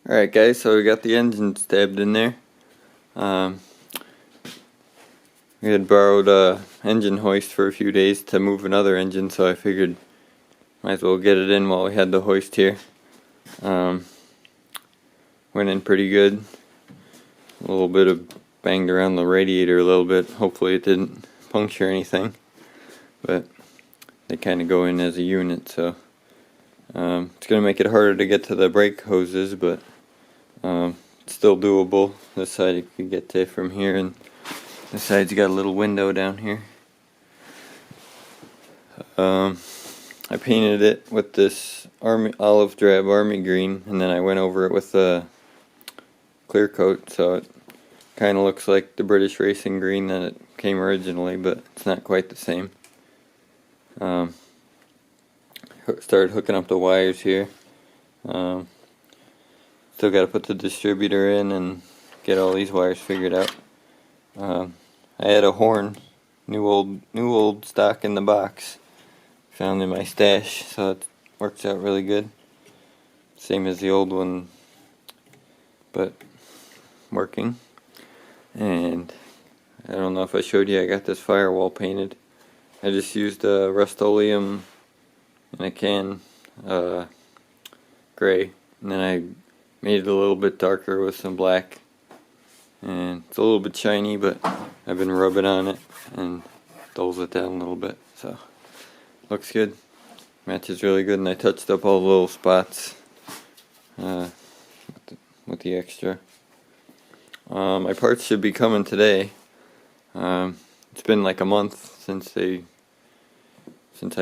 Alright guys, so we got the engine stabbed in there. We had borrowed a engine hoist for a few days to move another engine, so I figured might as well get it in while we had the hoist here. Went in pretty good. A little bit of banged around the radiator a little bit. Hopefully it didn't puncture anything, but they kind of go in as a unit, so it's going to make it harder to get to the brake hoses, but it's still doable. This side you could get to from here, and this side's got a little window down here. I painted it with this olive drab army green, and then I went over it with a clear coat, so it kind of looks like the British racing green that it came originally, but it's not quite the same. Started hooking up the wires here. Still got to put the distributor in and get all these wires figured out. I had a horn, new old stock in the box, found in my stash, so it works out really good. Same as the old one, but working. And I don't know if I showed you, I got this firewall painted. I just used Rust-Oleum in a can, gray, and then I made it a little bit darker with some black, and it's a little bit shiny, but I've been rubbing on it and dulls it down a little bit, so looks good, matches really good. And I touched up all the little spots with the extra. My parts should be coming today. It's been like a month since I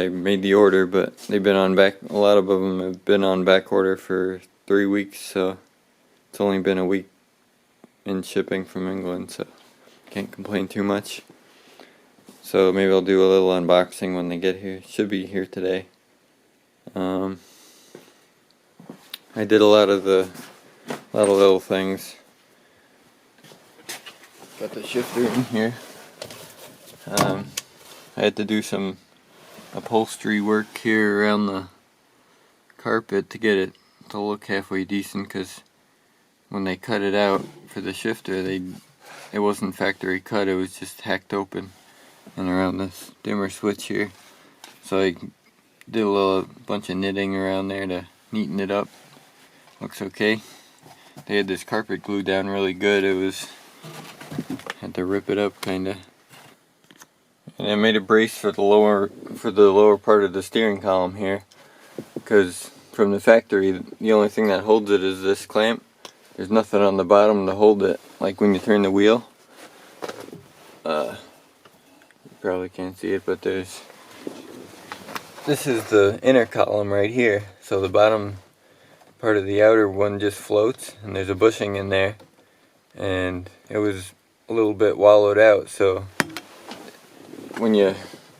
made the order, but they've been on back. A lot of them have been on back order for 3 weeks, so it's only been a week in shipping from England, so can't complain too much. So maybe I'll do a little unboxing when they get here. Should be here today. I did a lot of little things. Got the shifter in here. I had to do some upholstery work here around the carpet to get it to look halfway decent, because when they cut it out for the shifter, it wasn't factory cut, it was just hacked open and around this dimmer switch here. So I did a bunch of knitting around there to neaten it up. Looks okay. They had this carpet glued down really good. Had to rip it up kinda. And I made a brace for the lower part of the steering column here, because from the factory the only thing that holds it is this clamp. There's nothing on the bottom to hold it, like when you turn the wheel. You probably can't see it, but this is the inner column right here, so the bottom part of the outer one just floats, and there's a bushing in there, and it was a little bit wallowed out, so when you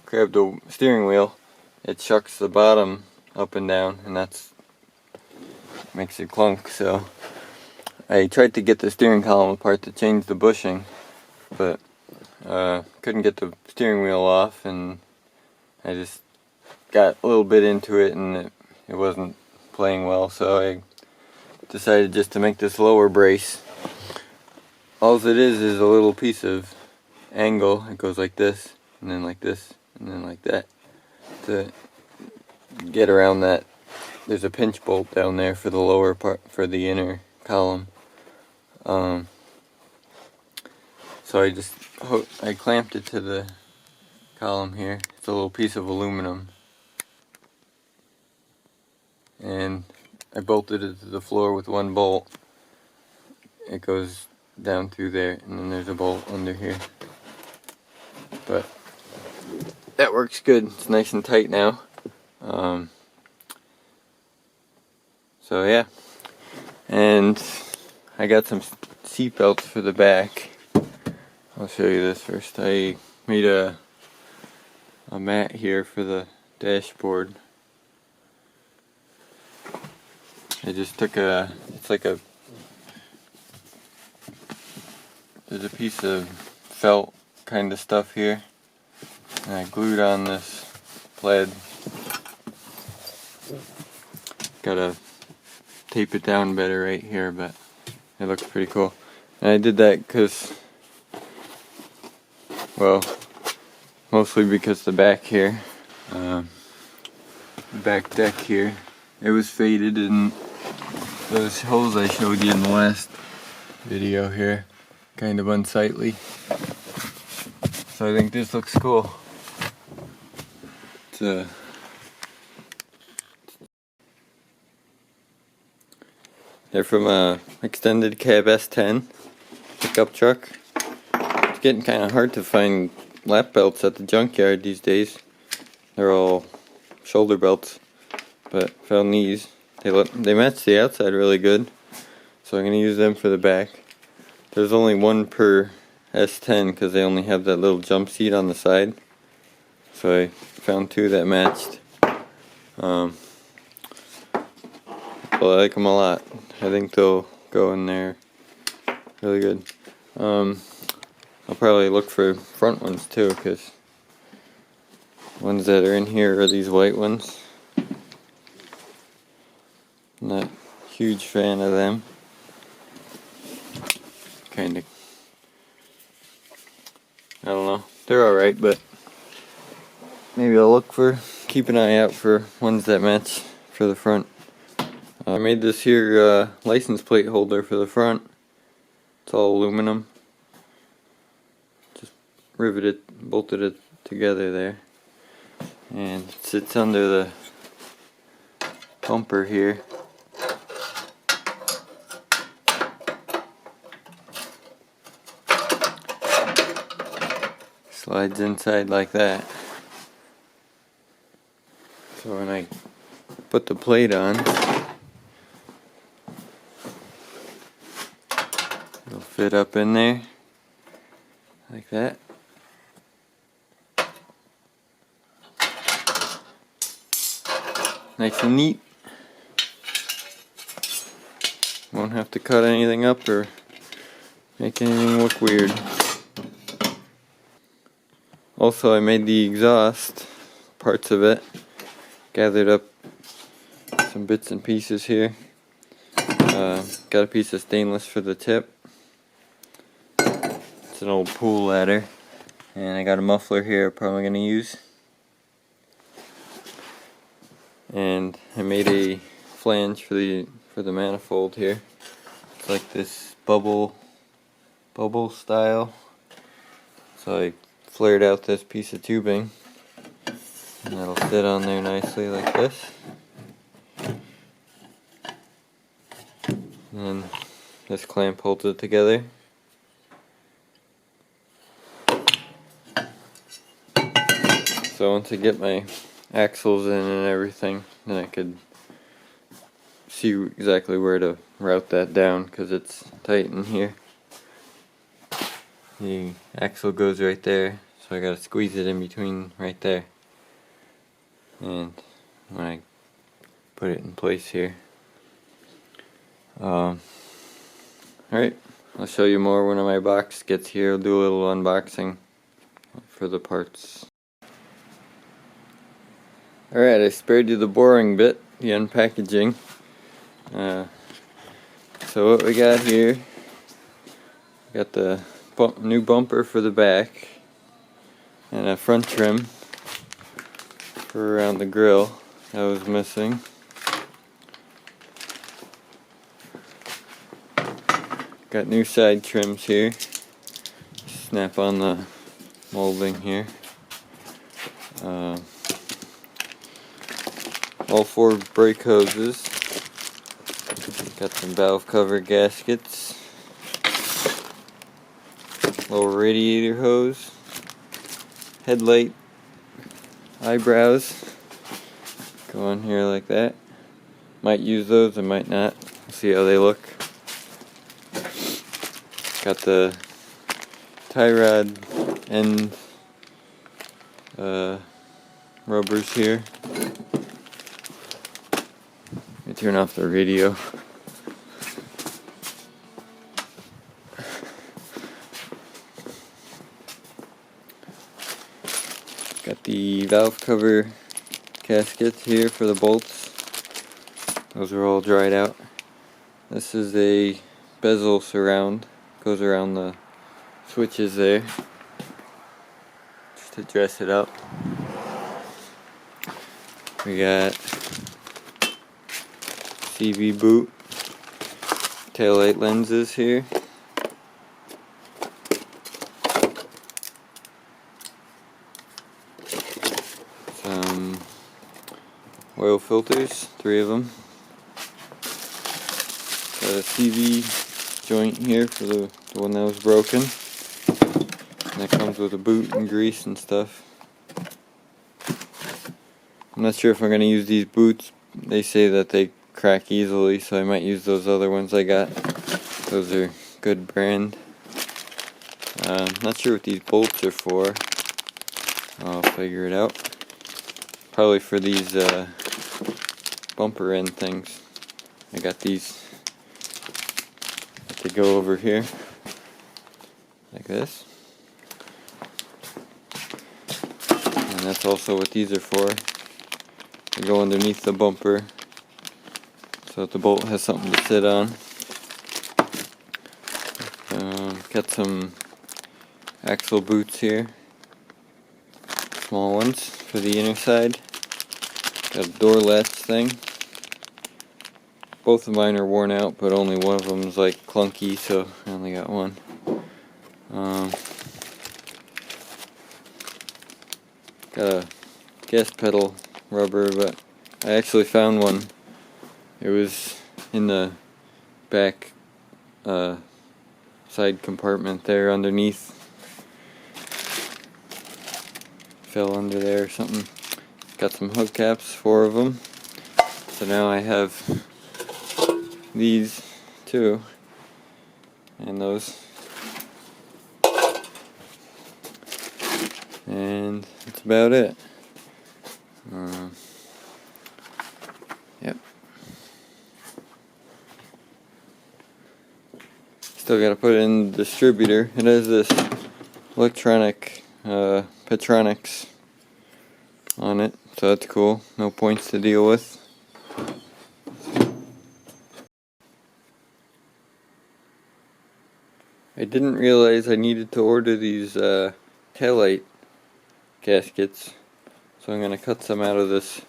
grab the steering wheel, it chucks the bottom up and down, and that's makes it clunk. So I tried to get the steering column apart to change the bushing, but couldn't get the steering wheel off, and I just got a little bit into it and it wasn't playing well, so I decided just to make this lower brace. All it is a little piece of angle. It goes like this, and then like this, and then like that. To get around that, there's a pinch bolt down there for the lower part, for the inner column. So I clamped it to the column here. It's a little piece of aluminum, and I bolted it to the floor with one bolt. It goes down through there, and then there's a bolt under here. But that works good. It's nice and tight now. So yeah, and I got some seat belts for the back. I'll show you this first. I made a mat here for the dashboard. I just took there's a piece of felt kind of stuff here, and I glued on this plaid. Got a tape it down better right here, but it looks pretty cool. And I did that because, well, mostly because the back here, back deck here, it was faded, and those holes I showed you in the last video here, kind of unsightly. So I think this looks cool. It's they're from a extended cab S10 pickup truck. It's getting kind of hard to find lap belts at the junkyard these days. They're all shoulder belts, but found these. They match the outside really good, so I'm gonna use them for the back. There's only one per S10 because they only have that little jump seat on the side. So I found two that matched. Well, I like them a lot. I think they'll go in there really good. I'll probably look for front ones too, because ones that are in here are these white ones. Not a huge fan of them. Kinda, I don't know, they're alright, but maybe I'll keep an eye out for ones that match for the front. I made this here license plate holder for the front. It's all aluminum. Just bolted it together there. And it sits under the bumper here. Slides inside like that. So when I put the plate on, it'll fit up in there like that. Nice and neat. Won't have to cut anything up or make anything look weird. Also, I made the exhaust, parts of it, gathered up some bits and pieces here. Got a piece of stainless for the tip. It's an old pool ladder. And I got a muffler here I'm probably going to use. And I made a flange for the manifold here. It's like this bubble style. So I flared out this piece of tubing, and that'll sit on there nicely like this. And then this clamp holds it together. So once I get my axles in and everything, then I could see exactly where to route that down, because it's tight in here. The axle goes right there, so I gotta squeeze it in between right there. And when I put it in place here. Alright, I'll show you more when my box gets here. I'll do a little unboxing for the parts. Alright, I spared you the boring bit, the unpackaging. So what we got here, we got the new bumper for the back, and a front trim for around the grill that was missing. Got new side trims here. Snap on the molding here. All 4 brake hoses. Got some valve cover gaskets. Little radiator hose. Headlight eyebrows. Go on here like that. Might use those, I might not. See how they look. Got the tie rod end rubbers here. Let me turn off the radio. Got the valve cover gaskets here for the bolts. Those are all dried out. This is a bezel surround, goes around the switches there, just to dress it up. We got CV boot, taillight lenses here. Some oil filters, 3 of them. Got a CV joint here for the one that was broken. And that comes with a boot and grease and stuff. I'm not sure if I'm going to use these boots. They say that they crack easily, so I might use those other ones I got. Those are good brand. Not sure what these bolts are for. I'll figure it out. Probably for these bumper end things. I got these to go over here like this, and that's also what these are for. They go underneath the bumper so that the bolt has something to sit on. Got some axle boots here, small ones for the inner side. Got a door latch thing. Both of mine are worn out, but only one of them is like clunky, so I only got one. Got a gas pedal rubber, but I actually found one. It was in the back side compartment there underneath. Fell under there or something. Got some hubcaps, 4 of them. So now I have these too, and those, and that's about it. Yep. Still gotta put it in the distributor. It has this electronic Petronics on it, so that's cool. No points to deal with. I didn't realize I needed to order these taillight gaskets, so I'm going to cut some out of this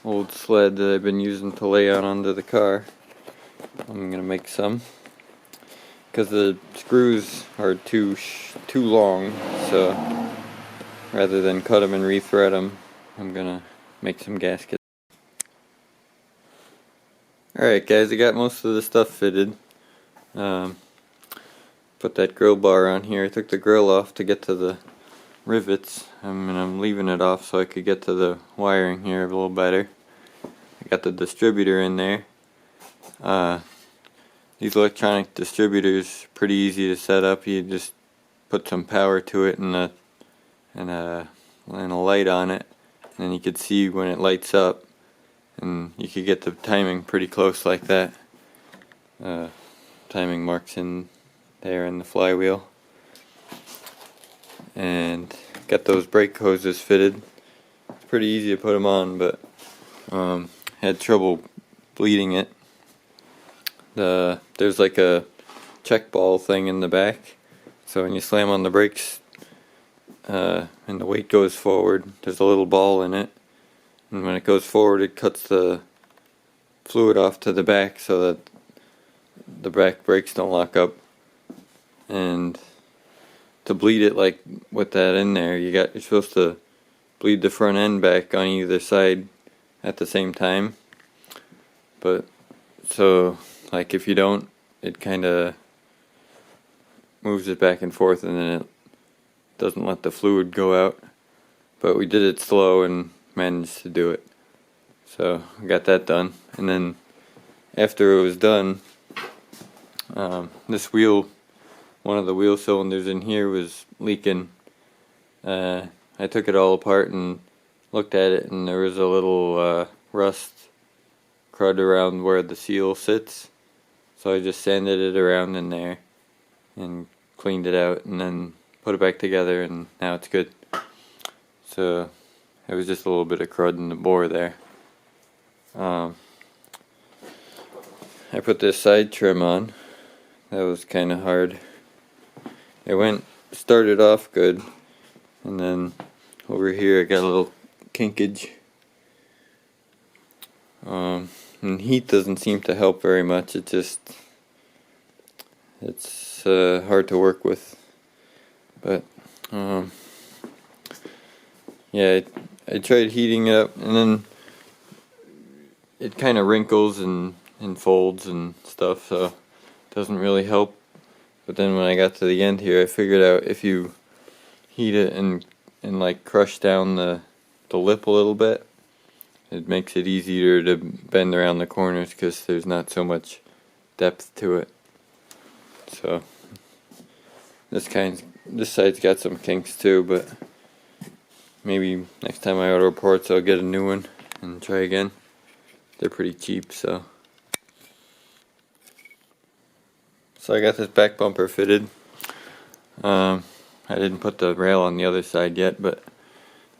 old sled that I've been using to lay out onto the car. I'm going to make some, because the screws are too long, so rather than cut them and rethread them, I'm going to make some gaskets. Alright guys, I got most of the stuff fitted. Put that grill bar on here. I took the grill off to get to the rivets, and I'm leaving it off so I could get to the wiring here a little better. I got the distributor in there. These electronic distributors are pretty easy to set up. You just put some power to it and a light on it, and then you could see when it lights up, and you could get the timing pretty close like that. Timing marks in there in the flywheel. And got those brake hoses fitted. It's pretty easy to put them on, but had trouble bleeding it. There's like a check ball thing in the back, so when you slam on the brakes and the weight goes forward, there's a little ball in it, and when it goes forward it cuts the fluid off to the back so that the back brakes don't lock up. And to bleed it like with that in there, you're supposed to bleed the front end back on either side at the same time. But so like if you don't, it kind of moves it back and forth, and then it doesn't let the fluid go out. But we did it slow and managed to do it. So I got that done, and then after it was done, this wheel, one of the wheel cylinders in here was leaking. I took it all apart and looked at it, and there was a little rust crud around where the seal sits. So I just sanded it around in there and cleaned it out, and then put it back together, and now it's good. So it was just a little bit of crud in the bore there. I put this side trim on. That was kind of hard. It started off good, and then over here I got a little kinkage. And heat doesn't seem to help very much. It's hard to work with. But yeah, I tried heating it up, and then it kind of wrinkles and folds and stuff, so it doesn't really help. But then when I got to the end here, I figured out if you heat it and like crush down the lip a little bit, it makes it easier to bend around the corners because there's not so much depth to it. So this side's got some kinks too, but maybe next time I order parts I'll get a new one and try again. They're pretty cheap, so. So I got this back bumper fitted. I didn't put the rail on the other side yet, but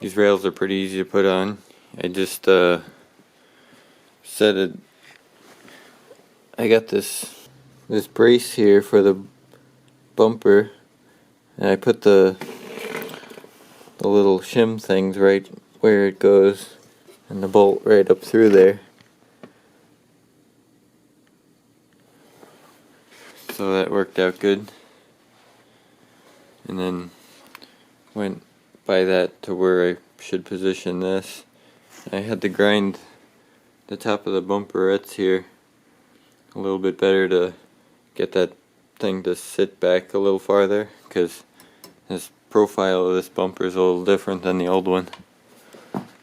these rails are pretty easy to put on. I just set it. I got this brace here for the bumper, and I put the little shim things right where it goes, and the bolt right up through there. So that worked out good. And then went by that to where I should position this. I had to grind the top of the bumperettes here a little bit better to get that thing to sit back a little farther, because this profile of this bumper is a little different than the old one.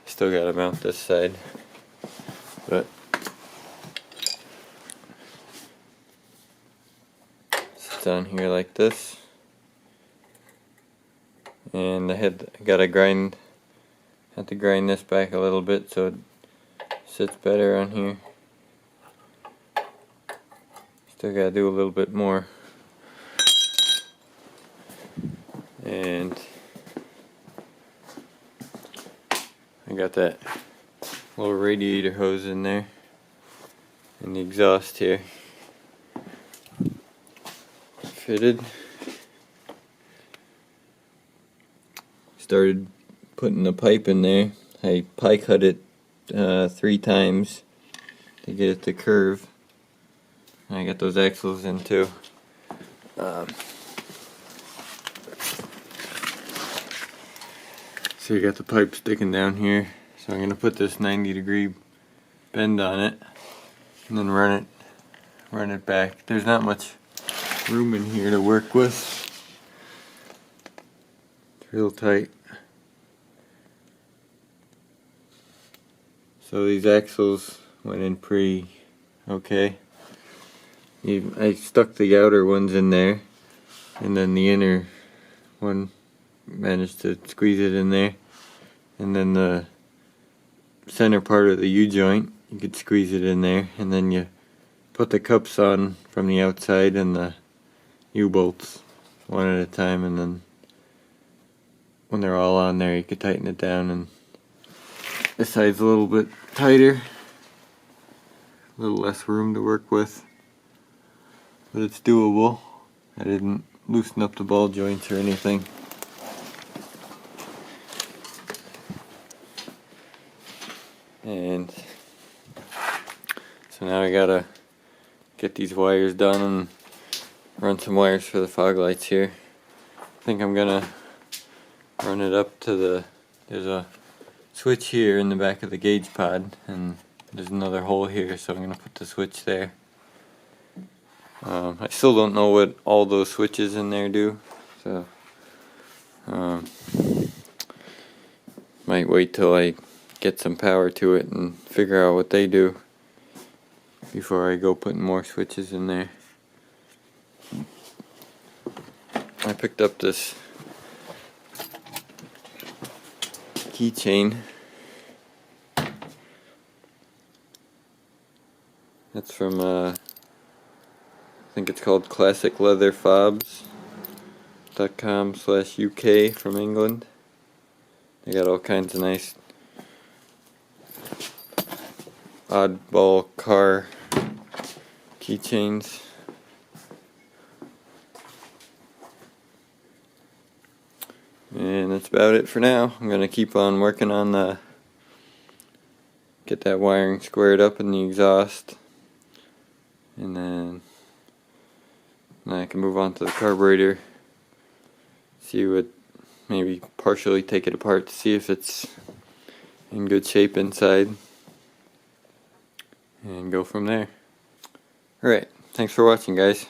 Still gotta mount this side, but it's on here like this. And I had to grind this back a little bit so it sits better on here. Still gotta do a little bit more. And I got that little radiator hose in there and the exhaust here fitted. Started putting the pipe in there. I pie cut it 3 times to get it to curve. And I got those axles in too. So you got the pipe sticking down here. So I'm gonna put this 90-degree bend on it and then run it back. There's not much room in here to work with. It's real tight. So these axles went in pretty okay. I stuck the outer ones in there, and then the inner one managed to squeeze it in there, and then the center part of the U-joint, you could squeeze it in there, and then you put the cups on from the outside and the U-bolts one at a time, and then when they're all on there you could tighten it down. And this side's a little bit tighter, a little less room to work with, but it's doable. I didn't loosen up the ball joints or anything. And so now I gotta get these wires done and run some wires for the fog lights here. I think I'm gonna run it up to there's a switch here in the back of the gauge pod, and there's another hole here, so I'm gonna put the switch there. I still don't know what all those switches in there do, so might wait till I get some power to it and figure out what they do before I go putting more switches in there. I picked up this keychain. That's from I think it's called classicleatherfobs.com/UK from England. They got all kinds of nice oddball car keychains. And that's about it for now. I'm going to keep on working on get that wiring squared up in the exhaust. And then I can move on to the carburetor. See what, maybe partially take it apart to see if it's in good shape inside. And go from there. Alright, thanks for watching, guys.